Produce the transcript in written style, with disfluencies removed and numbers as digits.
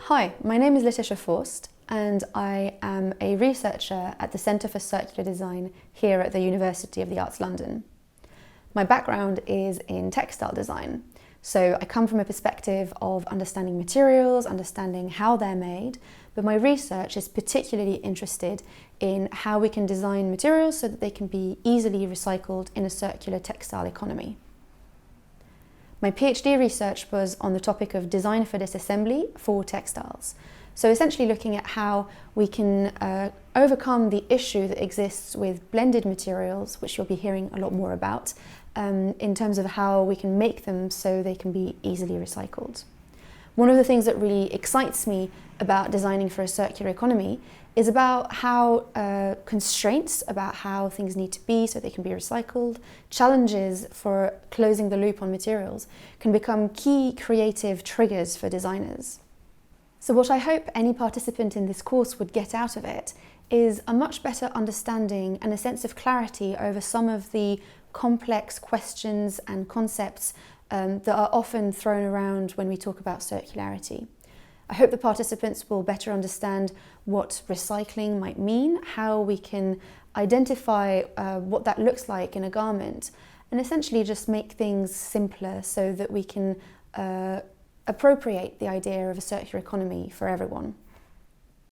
Hi, my name is Laetitia Forst and I am a researcher at the Centre for Circular Design here at the University of the Arts London. My background is in textile design, so I come from a perspective of understanding materials, understanding how they're made, but my research is particularly interested in how we can design materials so that they can be easily recycled in a circular textile economy. My PhD research was on the topic of design for disassembly for textiles. So essentially looking at how we can overcome the issue that exists with blended materials, which you'll be hearing a lot more about, in terms of how we can make them so they can be easily recycled. One of the things that really excites me about designing for a circular economy is about how constraints about how things need to be so they can be recycled, challenges for closing the loop on materials can become key creative triggers for designers. So what I hope any participant in this course would get out of it is a much better understanding and a sense of clarity over some of the complex questions and concepts that are often thrown around when we talk about circularity. I hope the participants will better understand what recycling might mean, how we can identify what that looks like in a garment, and essentially just make things simpler so that we can appropriate the idea of a circular economy for everyone.